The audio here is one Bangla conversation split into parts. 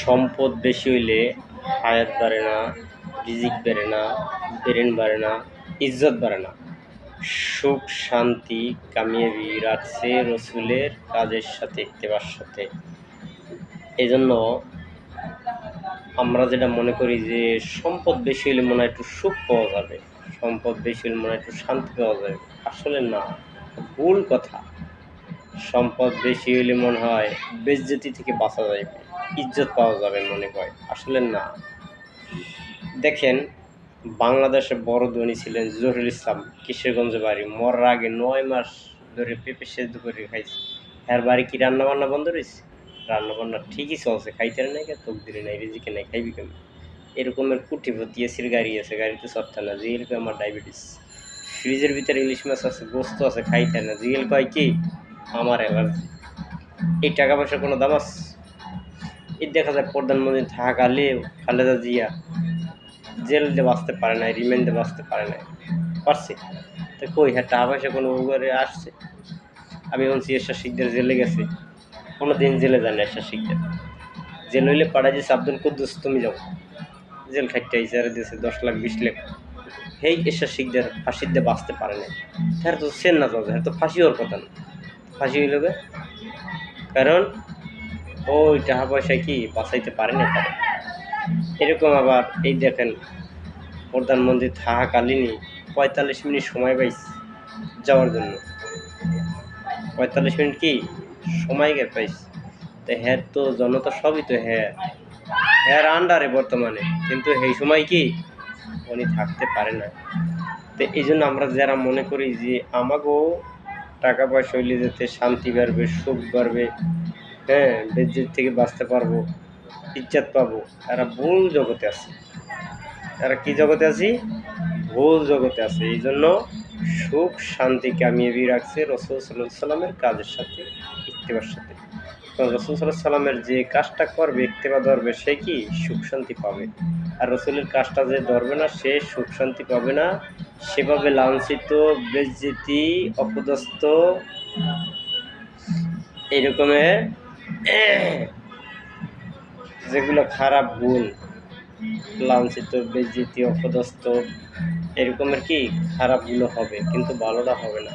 সম্পদ বেশি হইলে হায়াত বাড়ে না, রিজিক বাড়ে না, ব্রেন বাড়ে না, ইজ্জত বাড়ে না। সুখ শান্তি কামিয়াবি রাখছে রসুলের কাজের সাথে, ইত্তেবার সাথে। এই জন্য আমরা যেটা মনে করি যে সম্পদ বেশি হলে মনে হয় একটু সুখ পাওয়া যাবে, সম্পদ বেশি হলে মনে হয় একটু শান্তি পাওয়া যাবে। আসলে না, ভুল কথা। সম্পদ বেশি হলে মনে হয় বেইজ্জতি থেকে বাঁচা যাবে, ইজ্জত পাওয়া যাবে মনে হয়। আসলে না। দেখেন, বাংলাদেশে বড় ধনী ছিলেন জহিরুল ইসলাম, কিশোরগঞ্জে বাড়ি। মরার আগে 9 মাস ধরে পেঁপে সেদ্ধ করে খাইছে। এর বাড়ি কি রান্না বান্না বন্ধ রয়েছে? রান্না বান্না ঠিকই চলছে, খাইতে নাই, তকদিরে নাই, রিজিকে নাই, খাইবি কেমন? এরকমের কুটিপতি এসির গাড়ি আছে, গাড়িতে চড়তে না। জিএল কয় আমার ডায়াবেটিস। ফ্রিজের ভিতরে ইলিশ মাছ আছে, গোস্ত আছে, খাইতে না। জিএল কয় কি আমার অ্যালার্জি। এই টাকা পয়সার কোনো দাম আছে? এই দেখা যায় প্রধানমন্ত্রী থাকাকালে খালেদা জিয়া জেলে বাঁচতে পারে নাই, রিমান্ডে বাঁচতে পারে নাই, পারছে? তো কই হ্যাঁ টাকা পয়সা কোনো উপরে আসছে? আমি শুনছি এরশাদ শিকদার জেলে গেছে, কোনো দিন জেলে যায় না এরশাদ শিকদার। জেল হইলে পাড়ায় দিয়েছে আব্দুল কুদ্দুস, তুমি যাও। জেল খাইতে আইসে আর দিয়েছে 10 লাখ 20 লাখ। হেই এরশাদ শিকদার ফাঁসির দিয়ে বাঁচতে পারে নাই। তার তো সেন না যাওয়া যায়, তো ফাঁসি হওয়ার কথা না। ফাঁসি হইল কারণ ওই টাকা পয়সায় কি বাঁচাইতে পারে না তারা। এরকম আবার এই দেখেন, প্রধানমন্ত্রী থাকাকালীনই 45 মিনিট সময় পাইছে যাওয়ার জন্য। 45 মিনিট কি সময় পাইছে? তো হ্যাঁ, তো জনতা সবই তো হ্যাঁ আন্ডারে বর্তমানে, কিন্তু এই সময় কি উনি থাকতে পারে না। তো এই জন্য আমরা যারা মনে করি যে আমাকেও টাকা পয়সা হইলে যেতে শান্তি বাড়বে, সুখ বাড়বে, হ্যাঁ বেজ্জত থেকে বাঁচতে পারবো, ইজ্জত পাবো, এরা ভুল জগতে আছে। এরা কি জগতে আছি? ভুল জগতে আছে। এই জন্য সুখ শান্তি কামিয়াবি রাখছে রাসূল সাল্লাল্লাহু আলাইহি সাল্লামের কাজের সাথে, ইত্তেবার সাথে। কারণ রাসূল সাল্লাল্লাহু আলাইহি সাল্লামের যে কাজটা করবে, ইত্তেবা ধরবে, সে কি সুখ শান্তি পাবে। আর রসুলের কাজটা যে ধরবে না, সে সুখ শান্তি পাবে না। সে পাবে লাঞ্ছিত, বেইজ্জতি, অপদস্থ, এই রকমের যেগুলো খারাপ গুণ, লাঞ্ছিত, বেইজ্জতি, অপদস্থ, এরকমের কি খারাপগুলো হবে, কিন্তু ভালোটা হবে না।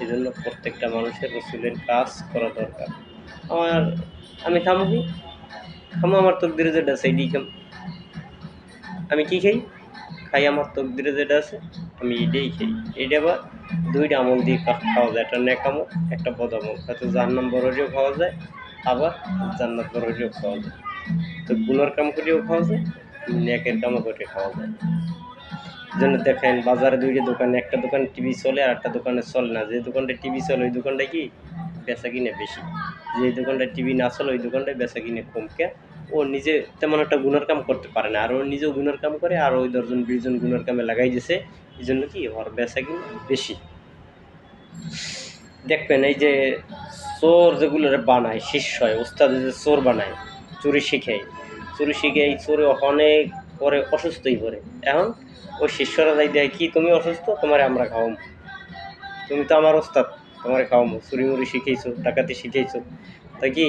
এই জন্য প্রত্যেকটা মানুষের রসুলের কাজ করা দরকার। আমি খামো কি? খামো আমার তকদিরে যেটা আছে এইটাই খাম। আমি কি খাই? খাই আমার তকদিরে যেটা আছে, আমি এটাই খাই। এইটা আবার 2টা আমল দিয়ে খাওয়া যায়, একটা নেক আমল, একটা বদ আমল। হয়তো জাহান্নাম বড়িও খাওয়া যায়, আবার জান্নাত বড়িও খাওয়া যায়। তো গুনার কাম করেও খাওয়া যায়, নেকের কামও করে খাওয়া যায়। জন্য দেখেন বাজারে 2টা দোকান, একটা দোকানে টিভি চলে আর একটা দোকানে চলে না। যে দোকানটায় টিভি চলে ওই দোকানটায় কি বেচা কিনে বেশি, যে দোকানটায় টিভি না চলে ওই দোকানটায় বেচা কিনে কম। কে? ও নিজে তেমন একটা গুনার কাম করতে পারে না, আর ও নিজেও গুনার কাম করে, আর ওই 10 জন 20 জন গুনার কামে লাগাই দিয়েছে। এই জন্য কি ওর বেচা কিনে বেশি। দেখবেন এই যে চোর যেগুলো বানায়, শিষ্য হয়, ওস্তাদ যে চোর বানায়, চুরি শিখে, এই চোরে অনেক পরে অসুস্থই পড়ে। এখন ওই শিষ্যরা যাই দেয় কি তুমি অসুস্থ, তোমারে আমরা খাওয়াবো, তুমি তো আমার ওস্তাদ, তোমারে খাওয়াবো, চুরি মুড়ি শিখেছো, ডাকাতি শিখেছো। তাই কি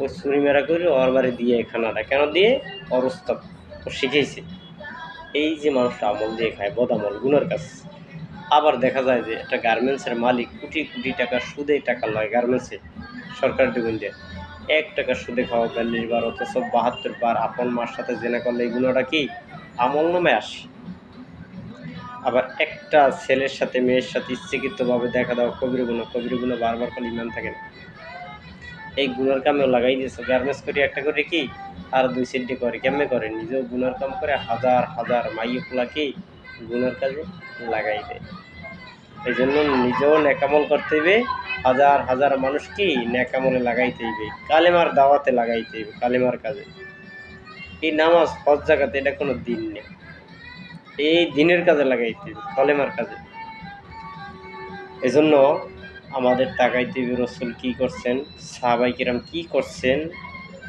ওই চুরি মেরা করে ওর বাড়ি দিয়ে খানাটা কেন দিয়ে, ওর ওস্তাদ ও শিখেছে। এই যে মানুষটা আমল দিয়ে খায়, বদামল, গুনার কাজ। আবার দেখা যায় যে একটা গার্মেন্টসের মালিক কোটি কোটি টাকা সুদে টাকা লয় গার্মেন্টসে, সরকার দিবেন দিয়ে 1 টাকা সুদে খাওয়া 42 বার, অথচ 72 বার আপন মার সাথে জেনা করলে এই গুণাটা কি আমল নামে আসে। আবার একটা ছেলের সাথে মেয়ের সাথে ইচ্ছাকৃতভাবে দেখা দেওয়া কবির গুণা বারবার করলে ইমান থাকে না। এই গুনার কামেও লাগাই দিয়েছে। গার্মেন্টস করে একটা করে কি আর 2 সেন্টে করে, কেমনে করে, নিজেও গুনার কাম করে, হাজার হাজার মাইয়ে পোলাকে গুনার কাজে লাগাই দেয়। এই জন্য নিজেও নেকামল করতে হইবে, হাজার হাজার মানুষ কি নেকামলে লাগাইতে হইবে, কালেমার দাওয়াতে লাগাইতে হইবে, কালেমার কাজে। এই নামাজ হজ জাকাত এটা কোনো দিন নেই, এই দিনের কাজে লাগাইতে হইবে, কালেমার কাজে। এজন্য আমাদের তাকাইতে হইবে রসুল কি করছেন, সাহাবায়ে কেরাম কি করছেন।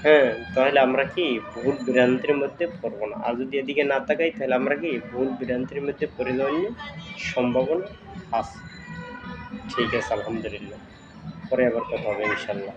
হ্যাঁ, তাহলে আমরা কি ভুল ভ্রান্তির মধ্যে পড়বো না। আর যদি এদিকে না তাকাই তাহলে আমরা কি ভুল ভ্রান্তির মধ্যে পড়ে যাওয়ার সম্ভাবনা আছে। ঠিক আছে, আলহামদুলিল্লাহ। পরে আবার কথা হবে ইনশাল্লাহ।